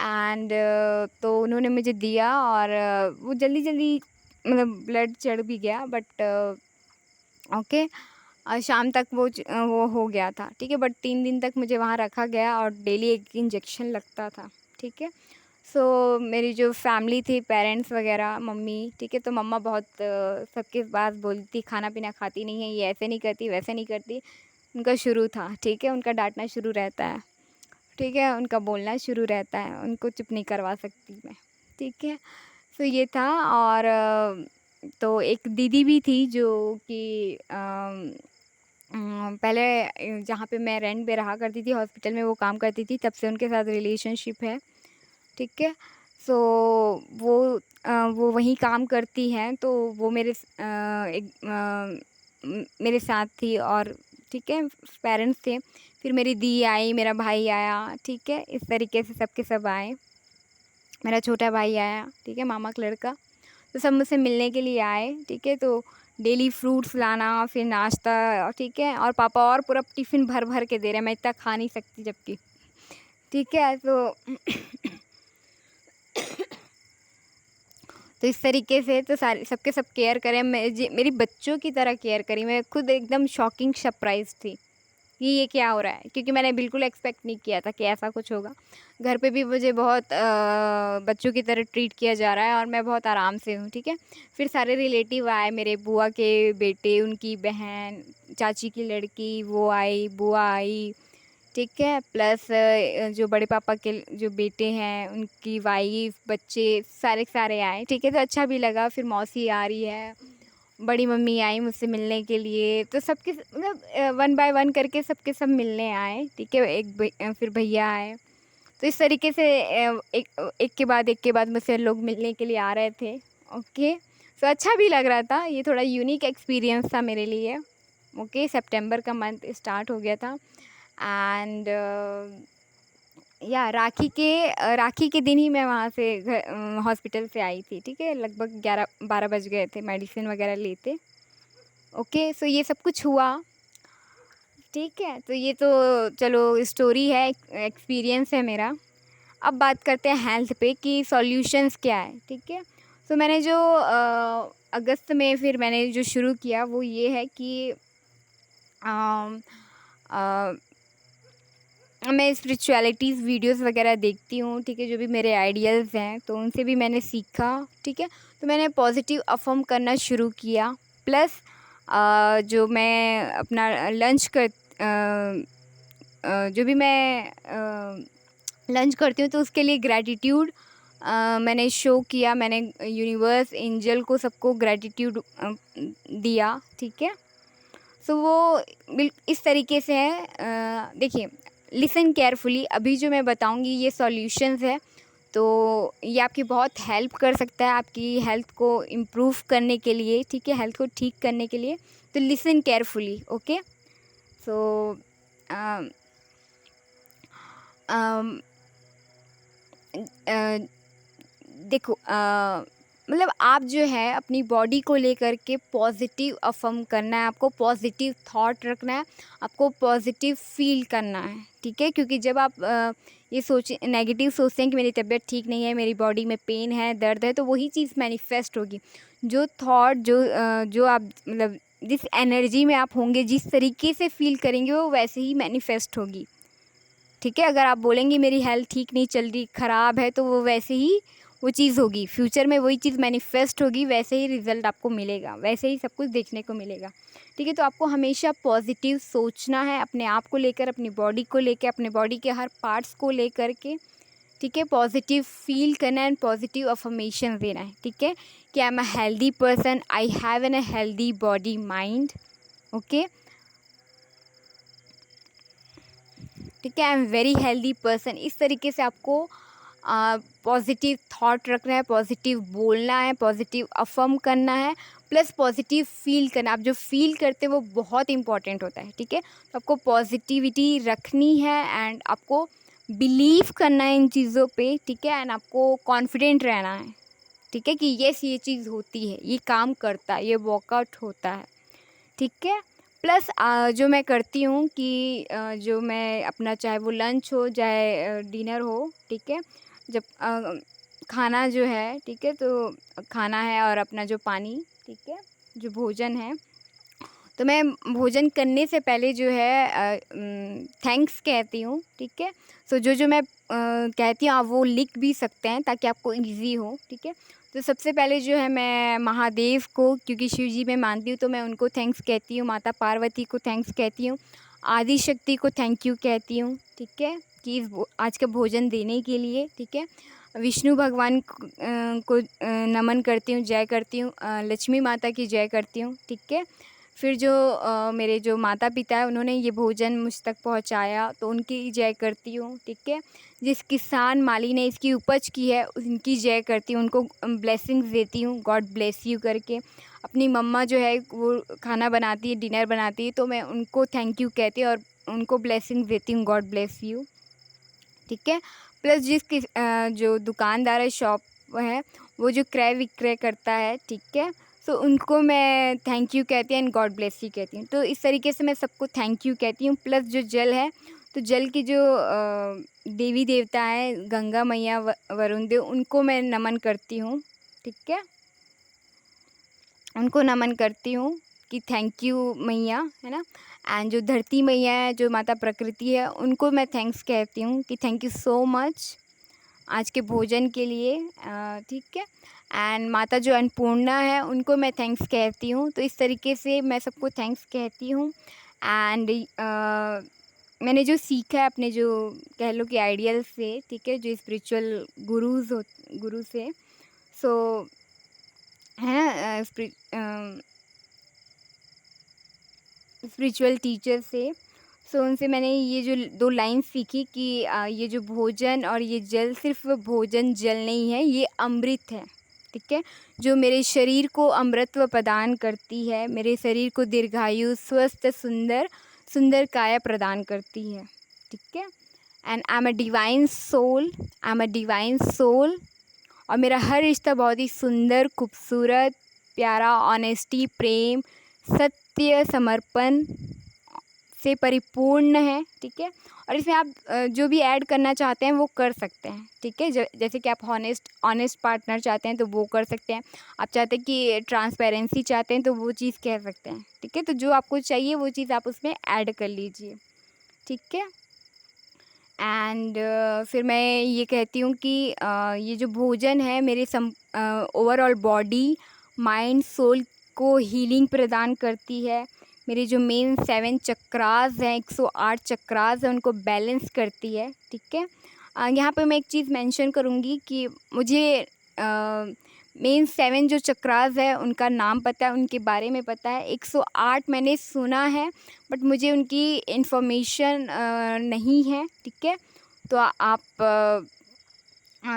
एंड तो उन्होंने मुझे दिया, और वो जल्दी जल्दी मतलब ब्लड चढ़ भी गया, बट ओके, शाम तक वो हो गया था। ठीक है, बट 3 दिन तक मुझे वहाँ रखा गया, और डेली एक इंजेक्शन लगता था। ठीक है, सो मेरी जो फैमिली थी, पेरेंट्स वगैरह, मम्मी, ठीक है, तो मम्मा बहुत सबके पास बोलती खाना पीना खाती नहीं है, ये ऐसे नहीं करती, वैसे नहीं करती। उनका शुरू था। ठीक है, उनका डांटना शुरू रहता है। ठीक है, उनका बोलना शुरू रहता है, उनको चुप नहीं करवा सकती मैं। ठीक है, सो ये था। और तो एक दीदी भी थी जो कि पहले जहाँ पे मैं रेंट पे रहा करती थी हॉस्पिटल में वो काम करती थी, तब से उनके साथ रिलेशनशिप है। ठीक है, सो वो वो वहीं काम करती हैं, तो वो मेरे साथ थी, और ठीक है, पेरेंट्स थे। फिर मेरी दी आई, मेरा भाई आया। ठीक है, इस तरीके से सबके सब आए। मेरा छोटा भाई आया, ठीक है, मामा का लड़का। तो सब मुझसे मिलने के लिए आए। ठीक है, तो डेली फ्रूट्स लाना, फिर नाश्ता। ठीक है, और पापा और पूरा टिफ़िन भर भर के दे रहे हैं, मैं इतना खा नहीं सकती जबकि। ठीक है, तो इस तरीके से तो सारे सबके सब केयर करें, मेरी बच्चों की तरह केयर करी। मैं खुद एकदम शॉकिंग सरप्राइज़ थी कि ये क्या हो रहा है, क्योंकि मैंने बिल्कुल एक्सपेक्ट नहीं किया था कि ऐसा कुछ होगा। घर पे भी मुझे बहुत बच्चों की तरह ट्रीट किया जा रहा है, और मैं बहुत आराम से हूँ। ठीक है, फिर सारे रिलेटिव आए, मेरे बुआ के बेटे, उनकी बहन, चाची की लड़की, वो आई, बुआ आई। ठीक है, प्लस जो बड़े पापा के जो बेटे हैं, उनकी वाइफ़, बच्चे, सारे के सारे आए। ठीक है, तो अच्छा भी लगा। फिर मौसी आ रही है, बड़ी मम्मी आई मुझसे मिलने के लिए, तो सबके मतलब वन बाय वन करके सबके सब मिलने आए, ठीक है। फिर भैया आए, तो इस तरीके से एक के बाद मुझसे लोग मिलने के लिए आ रहे थे। ओके, सो अच्छा भी लग रहा था, ये थोड़ा यूनिक एक्सपीरियंस था मेरे लिए। ओके, सितंबर का मंथ स्टार्ट हो गया था एंड या राखी के दिन ही मैं वहाँ से हॉस्पिटल से आई थी, ठीक है। लगभग 11-12 बज गए थे मेडिसिन वगैरह लेते। ओके, सो ये सब कुछ हुआ, ठीक है। तो ये तो चलो स्टोरी है, एक्सपीरियंस है मेरा। अब बात करते हैं हेल्थ पे कि सॉल्यूशंस क्या है, ठीक है। तो मैंने जो अगस्त में फिर मैंने जो शुरू किया वो ये है कि अम, अ, मैं स्पिरिचुअलिटीज़ वीडियोस वगैरह देखती हूँ, ठीक है। जो भी मेरे आइडियल्स हैं तो उनसे भी मैंने सीखा, ठीक है। तो मैंने पॉजिटिव अफर्म करना शुरू किया। प्लस जो मैं अपना लंच कर जो भी मैं लंच करती हूँ तो उसके लिए ग्रैटिट्यूड मैंने शो किया। मैंने यूनिवर्स, एंजल को सबको ग्रैटिट्यूड दिया, ठीक है। सो वो इस तरीके से है। देखिए, लिसन केयरफुली, अभी जो मैं बताऊंगी ये सॉल्यूशंस है, तो ये आपकी बहुत हेल्प कर सकता है आपकी हेल्थ को इम्प्रूव करने के लिए, ठीक है, हेल्थ को ठीक करने के लिए। तो लिसन केयरफुली, ओके। सो देखो, मतलब आप जो है अपनी बॉडी को लेकर के पॉजिटिव अफर्म करना है, आपको पॉजिटिव थॉट रखना है, आपको पॉजिटिव फील करना है, ठीक है। क्योंकि जब आप ये नेगेटिव सोचते हैं कि मेरी तबीयत ठीक नहीं है, मेरी बॉडी में पेन है, दर्द है, तो वही चीज़ मैनिफेस्ट होगी। जो थॉट जो आप मतलब जिस एनर्जी में आप होंगे, जिस तरीके से फील करेंगे, वो वैसे ही मैनिफेस्ट होगी, ठीक है। अगर आप बोलेंगे मेरी हेल्थ ठीक नहीं चल रही, ख़राब है, तो वो वैसे ही वो चीज़ होगी, फ्यूचर में वही चीज़ मैनिफेस्ट होगी, वैसे ही रिज़ल्ट आपको मिलेगा, वैसे ही सब कुछ देखने को मिलेगा, ठीक है। तो आपको हमेशा पॉजिटिव सोचना है, अपने आप को लेकर, अपनी बॉडी को लेकर, अपने बॉडी के हर पार्ट्स को लेकर के, ठीक है। पॉजिटिव फील करना है एंड पॉजिटिव अफर्मेशन देना है, ठीक है। कि आई am a healthy person, I have an a healthy body mind, okay, ठीक है। आई एम वेरी हेल्दी पर्सन, इस तरीके से आपको पॉजिटिव थॉट रखना है, पॉजिटिव बोलना है, पॉजिटिव अफर्म करना है, प्लस पॉजिटिव फील करना। आप जो फील करते हैं वो बहुत इंपॉर्टेंट होता है, ठीक है। तो आपको पॉजिटिविटी रखनी है एंड आपको बिलीव करना है इन चीज़ों पे, ठीक है। एंड आपको कॉन्फिडेंट रहना है, ठीक है, कि यस ये चीज़ होती है, ये काम करता है, ये वर्कआउट होता है, ठीक है। प्लस जो मैं करती हूँ कि जो मैं अपना, चाहे वो लंच हो चाहे डिनर हो, ठीक है, जब खाना जो है, ठीक है, तो खाना है और अपना जो पानी, ठीक है, जो भोजन है, तो मैं भोजन करने से पहले जो है थैंक्स कहती हूँ, ठीक है। सो जो मैं कहती हूँ आप वो लिख भी सकते हैं ताकि आपको इजी हो, ठीक है। तो सबसे पहले जो है मैं महादेव को, क्योंकि शिव जी मैं मानती हूँ, तो मैं उनको थैंक्स कहती हूँ। माता पार्वती को थैंक्स कहती हूँ। आदि शक्ति को थैंक यू कहती हूँ, ठीक है, कि आज का भोजन देने के लिए, ठीक है। विष्णु भगवान को नमन करती हूँ, जय करती हूँ। लक्ष्मी माता की जय करती हूँ, ठीक है। फिर जो मेरे जो माता पिता है उन्होंने ये भोजन मुझ तक पहुंचाया, तो उनकी जय करती हूँ, ठीक है। जिस किसान माली ने इसकी उपज की है उनकी जय करती हूँ, उनको ब्लेसिंग्स देती हूँ, गॉड ब्लेस यू करके। अपनी मम्मा जो है वो खाना बनाती है, डिनर बनाती है, तो मैं उनको थैंक यू कहती हूँ और उनको ब्लेसिंग्स देती हूँ, गॉड ब्लेस यू, ठीक है। प्लस जो दुकानदार है, शॉप है, वो जो क्रय विक्रय करता है, ठीक है, तो उनको मैं थैंक यू कहती हूँ एंड गॉड ब्लेस यू कहती हूँ। तो इस तरीके से मैं सबको थैंक यू कहती हूँ। प्लस जो जल है, तो जल की जो देवी देवता है, गंगा मैया, वरुण देव, उनको मैं नमन करती हूँ, ठीक है, उनको नमन करती हूँ कि थैंक यू मैया, है ना। एंड जो धरती मैया है, जो माता प्रकृति है, उनको मैं थैंक्स कहती हूँ कि थैंक यू सो मच आज के भोजन के लिए, ठीक है। एंड माता जो अन्नपूर्णा है उनको मैं थैंक्स कहती हूँ। तो इस तरीके से मैं सबको थैंक्स कहती हूँ। एंड मैंने जो सीखा है अपने जो कह लो कि आइडियल से, ठीक है, जो स्पिरिचुअल गुरु से, सो है ना, स्पिरिचुअल टीचर से। सो उनसे मैंने ये जो 2 लाइन सीखी कि ये जो भोजन और ये जल सिर्फ़ भोजन जल नहीं है, ये अमृत है, ठीक है? जो मेरे शरीर को अमृतत्व प्रदान करती है, मेरे शरीर को दीर्घायु, स्वस्थ, सुंदर सुंदर काया प्रदान करती है, ठीक है? And I am a divine soul, I am a divine soul. और मेरा हर रिश्ता बहुत ही सुंदर, खूबसूरत, प्यारा, ऑनेस्टी, प्रेम, सत्य, समर्पण से परिपूर्ण है, ठीक है? और इसमें आप जो भी ऐड करना चाहते हैं वो कर सकते हैं, ठीक है? जैसे कि आप ऑनेस्ट पार्टनर चाहते हैं तो वो कर सकते हैं। आप चाहते हैं कि ट्रांसपेरेंसी चाहते हैं तो वो चीज़ कह सकते हैं, ठीक है? तो जो आपको चाहिए वो चीज़ आप उसमें ऐड कर लीजिए, ठीक है? एंड फिर मैं ये कहती हूँ कि ये जो भोजन है मेरे ओवरऑल बॉडी, माइंड, सोल को हीलिंग प्रदान करती है। मेरे जो मेन 7 चक्रास हैं, 108 चक्रास हैं, उनको बैलेंस करती है, ठीक है? यहाँ पे मैं एक चीज़ मेंशन करूँगी कि मुझे मेन 7 जो चक्रास है उनका नाम पता है, उनके बारे में पता है। 108 मैंने सुना है बट मुझे उनकी इन्फॉर्मेशन नहीं है, ठीक है? तो आप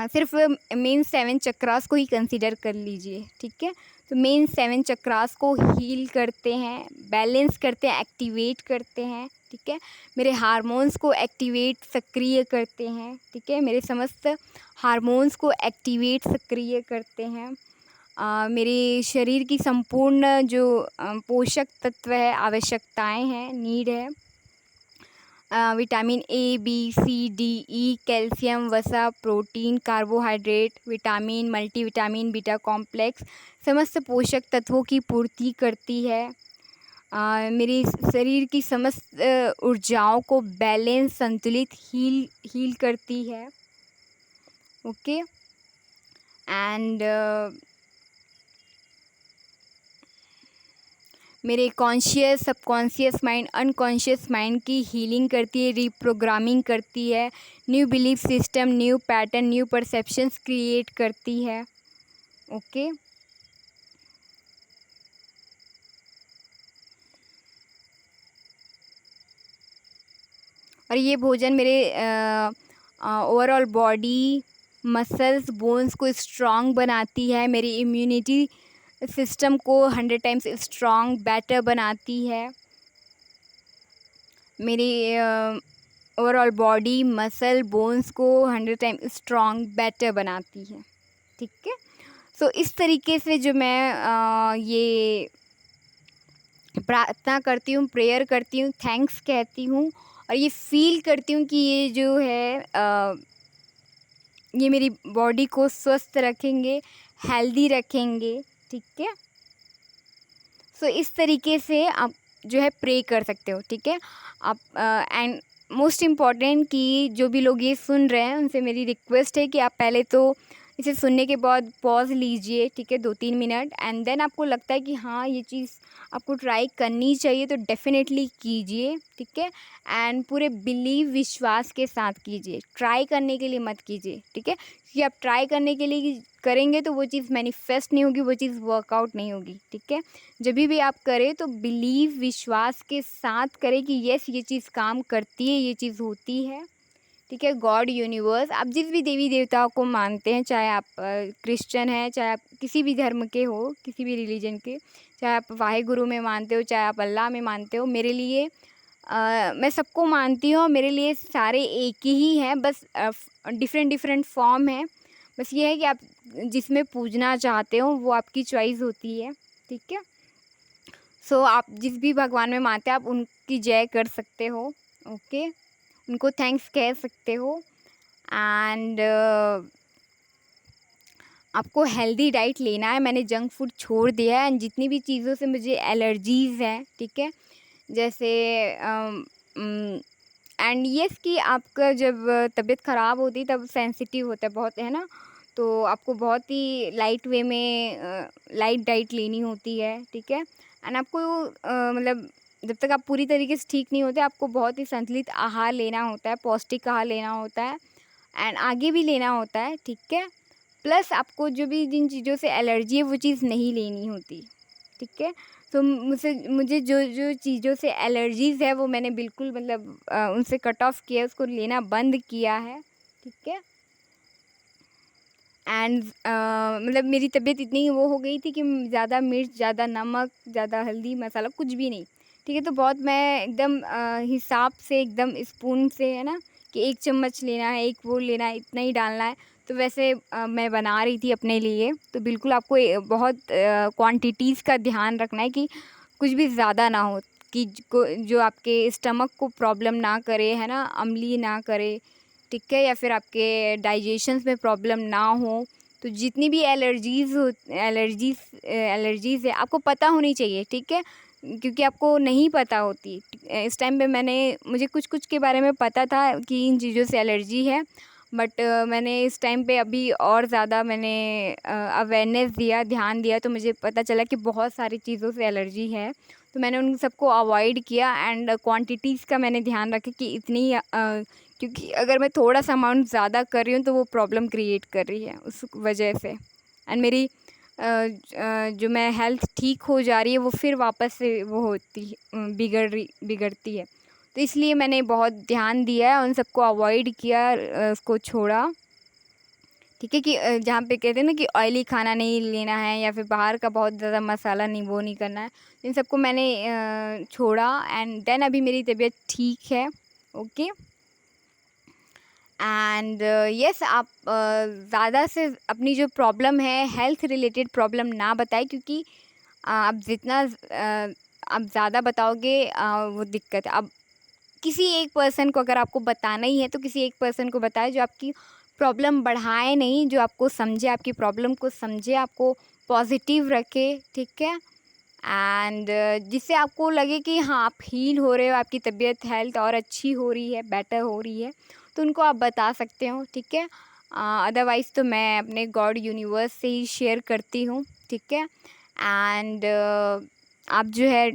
सिर्फ मेन 7 चक्रास को ही कंसीडर कर लीजिए, ठीक है? तो मेन 7 चक्रास को हील करते हैं, बैलेंस करते हैं, एक्टिवेट करते हैं, ठीक है? मेरे हार्मोन्स को एक्टिवेट, सक्रिय करते हैं, ठीक है? मेरे समस्त हार्मोन्स को एक्टिवेट, सक्रिय करते हैं। मेरे शरीर की संपूर्ण जो पोषक तत्व है, आवश्यकताएं हैं, नीड है, vitamin A, B, C, D, E, calcium, वसा, protein, carbohydrate, vitamin, multivitamin, beta complex, समस्त पोषक तत्वों की पूर्ति करती है। मेरे शरीर की समस्त ऊर्जाओं को बैलेंस, संतुलित, हील करती है, ओके? एंड मेरे conscious, subconscious mind, unconscious mind की हीलिंग करती है, रीप्रोग्रामिंग करती है, new belief system, new pattern, new perceptions create करती है, ओके? और ये भोजन मेरे ओवरऑल बॉडी, मसल्स, बोन्स को स्ट्रॉन्ग बनाती है, मेरी इम्यूनिटी सिस्टम को 100 टाइम्स स्ट्रॉन्ग, बेटर बनाती है। मेरी ओवरऑल बॉडी, मसल, बोन्स को 100 टाइम स्ट्रॉन्ग, बेटर बनाती है, ठीक है? सो इस तरीके से जो मैं ये प्रार्थना करती हूँ, प्रेयर करती हूँ, थैंक्स कहती हूँ और ये फ़ील करती हूँ कि ये जो है ये मेरी बॉडी को स्वस्थ रखेंगे, हेल्दी रखेंगे, ठीक है? सो इस तरीके से आप जो है प्रे कर सकते हो, ठीक है? आप एंड मोस्ट इम्पॉर्टेंट कि जो भी लोग ये सुन रहे हैं उनसे मेरी रिक्वेस्ट है कि आप पहले तो इसे सुनने के बाद पॉज़ लीजिए, ठीक है? 2-3 मिनट एंड देन आपको लगता है कि हाँ, ये चीज़ आपको ट्राई करनी चाहिए तो डेफ़िनेटली कीजिए, ठीक है? एंड पूरे बिलीव, विश्वास के साथ कीजिए, ट्राई करने के लिए मत कीजिए, ठीक है? क्योंकि आप ट्राई करने के लिए करेंगे तो वो चीज़ मैनिफेस्ट नहीं होगी, वो चीज़ वर्कआउट नहीं होगी, ठीक है? जब भी आप करें तो बिलीव, विश्वास के साथ करें कि येस, ये चीज़ काम करती है, ये चीज़ होती है, ठीक है? गॉड, यूनिवर्स, आप जिस भी देवी देवताओं को मानते हैं, चाहे आप क्रिश्चियन हैं, चाहे आप किसी भी धर्म के हो, किसी भी रिलीजन के, चाहे आप वाहेगुरु में मानते हो, चाहे आप अल्लाह में मानते हो, मेरे लिए मैं सबको मानती हूँ और मेरे लिए सारे एक ही हैं, बस डिफरेंट फॉर्म है। बस ये है कि आप जिसमें पूजना चाहते हो वो आपकी चॉइस होती है, ठीक है? सो आप जिस भी भगवान में मानते हैं आप उनकी जय कर सकते हो, ओके? उनको थैंक्स कह सकते हो एंड आपको हेल्दी डाइट लेना है। मैंने जंक फूड छोड़ दिया है एंड जितनी भी चीज़ों से मुझे एलर्जीज़ हैं, ठीक है? जैसे एंड येस कि आपका जब तबीयत ख़राब होती है तब सेंसिटिव होता है बहुत, है ना? तो आपको बहुत ही लाइट वे में लाइट डाइट लेनी होती है, ठीक है? एंड आपको मतलब जब तक आप पूरी तरीके से ठीक नहीं होते आपको बहुत ही संतुलित आहार लेना होता है, पौष्टिक आहार लेना होता है एंड आगे भी लेना होता है, ठीक है? प्लस आपको जो भी जिन चीज़ों से एलर्जी है वो चीज़ नहीं लेनी होती, ठीक है? तो मुझे जो जो चीज़ों से एलर्जीज़ है वो मैंने बिल्कुल मतलब उनसे कट ऑफ किया, उसको लेना बंद किया है, ठीक है। एंड मतलब मेरी तबीयत इतनी वो हो गई थी कि ज़्यादा मिर्च, ज़्यादा नमक, ज़्यादा हल्दी मसाला कुछ भी नहीं, ठीक है। तो बहुत मैं एकदम हिसाब से एकदम स्पून से, है ना, कि 1 चम्मच लेना है, 1 वो लेना है, इतना ही डालना है। तो वैसे मैं बना रही थी अपने लिए। तो बिल्कुल आपको बहुत क्वांटिटीज़ का ध्यान रखना है कि कुछ भी ज़्यादा ना हो, कि जो आपके स्टमक को प्रॉब्लम ना करे, है ना, अम्लीय ना करे, ठीक है, या फिर आपके डाइजेशंस में प्रॉब्लम ना हो। तो जितनी भी एलर्जीज़ है आपको पता होनी चाहिए, ठीक है, क्योंकि आपको नहीं पता होती। इस टाइम पे मुझे कुछ के बारे में पता था कि इन चीज़ों से एलर्जी है, बट मैंने इस टाइम पे अभी और ज़्यादा मैंने अवेयरनेस दिया, ध्यान दिया, तो मुझे पता चला कि बहुत सारी चीज़ों से एलर्जी है। तो मैंने उन सबको अवॉइड किया एंड क्वांटिटीज़ का मैंने ध्यान रखा कि इतनी क्योंकि अगर मैं थोड़ा-सा अमाउंट ज़्यादा कर रही हूँ तो वो प्रॉब्लम क्रिएट कर रही है उस वजह से। एंड मेरी जो मैं हेल्थ ठीक हो जा रही है वो फिर वापस से वो होती है, बिगड़ती है। तो इसलिए मैंने बहुत ध्यान दिया है, उन सबको अवॉइड किया, उसको छोड़ा, ठीक है, कि जहाँ पे कहते हैं ना कि ऑयली खाना नहीं लेना है या फिर बाहर का बहुत ज़्यादा मसाला नहीं वो नहीं करना है। इन सबको मैंने छोड़ा एंड देन अभी मेरी तबीयत ठीक है, ओके। एंड यस, आप ज़्यादा से अपनी जो प्रॉब्लम है हेल्थ रिलेटेड प्रॉब्लम ना बताएं, क्योंकि आप जितना आप ज़्यादा बताओगे वो दिक्कत है। अब किसी एक पर्सन को अगर आपको बताना ही है तो किसी एक पर्सन को बताएं जो आपकी प्रॉब्लम बढ़ाए नहीं, जो आपको समझे, आपकी प्रॉब्लम को समझे, आपको पॉजिटिव रखे, ठीक है। एंड जिससे आपको लगे कि हाँ आप हील हो रहे हो, आपकी तबीयत हेल्थ और अच्छी हो रही है, बेटर हो रही है, तो उनको आप बता सकते हो, ठीक है। अदरवाइज़ तो मैं अपने गॉड यूनिवर्स से ही शेयर करती हूँ, ठीक है। एंड आप जो है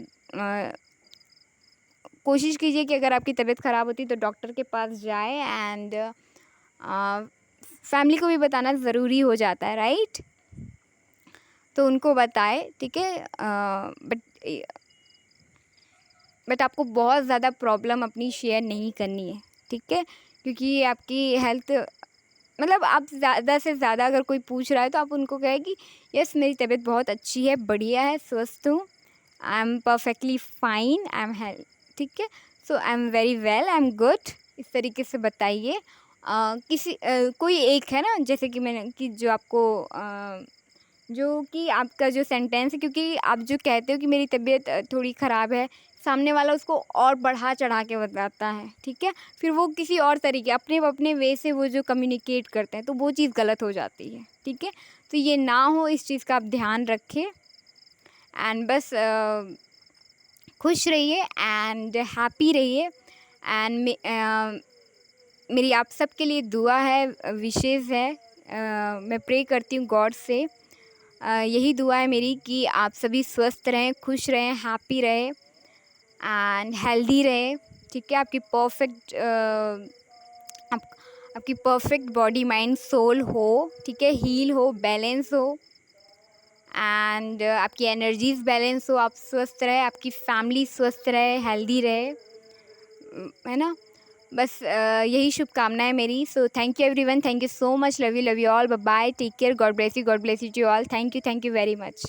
कोशिश कीजिए कि अगर आपकी तबीयत ख़राब होती है तो डॉक्टर के पास जाए एंड फैमिली को भी बताना ज़रूरी हो जाता है, राइट। तो उनको बताएं, ठीक है। बट आपको बहुत ज़्यादा प्रॉब्लम अपनी शेयर नहीं करनी है, ठीक है, क्योंकि आपकी हेल्थ मतलब आप ज़्यादा से ज़्यादा अगर कोई पूछ रहा है तो आप उनको कहें कि यस मेरी तबीयत बहुत अच्छी है, बढ़िया है, स्वस्थ हूँ, I am perfectly fine, I am health, ठीक है, so I am very well, I am good, इस तरीके से बताइए। कोई एक है ना, जैसे कि मैंने कि जो आपको जो कि आपका जो सेंटेंस है, क्योंकि आप जो कहते हो कि मेरी तबीयत थोड़ी ख़राब है, सामने वाला उसको और बढ़ा चढ़ा के बताता है, ठीक है। फिर वो किसी और तरीके अपने अपने वे से वो जो कम्युनिकेट करते हैं तो वो चीज़ गलत हो जाती है, ठीक है। तो ये ना हो, इस चीज़ का आप ध्यान रखें एंड बस खुश रहिए एंड हैप्पी रहिए। एंड मेरी आप सबके लिए दुआ है, विशेज़ है, मैं प्रे करती हूँ गॉड से, यही दुआ है मेरी कि आप सभी स्वस्थ रहें, खुश रहें, हैप्पी रहें एंड हेल्दी रहे, ठीक है। आपकी परफेक्ट बॉडी माइंड सोल हो, ठीक है, हील हो, बैलेंस हो एंड आपकी एनर्जीज बैलेंस हो, आप स्वस्थ रहे, आपकी फैमिली स्वस्थ रहे, हेल्दी रहे, है ना। बस यही शुभकामनाएं मेरी। So thank you everyone, thank you so much, love you all, bye bye, take care, God bless you to all, thank you very much.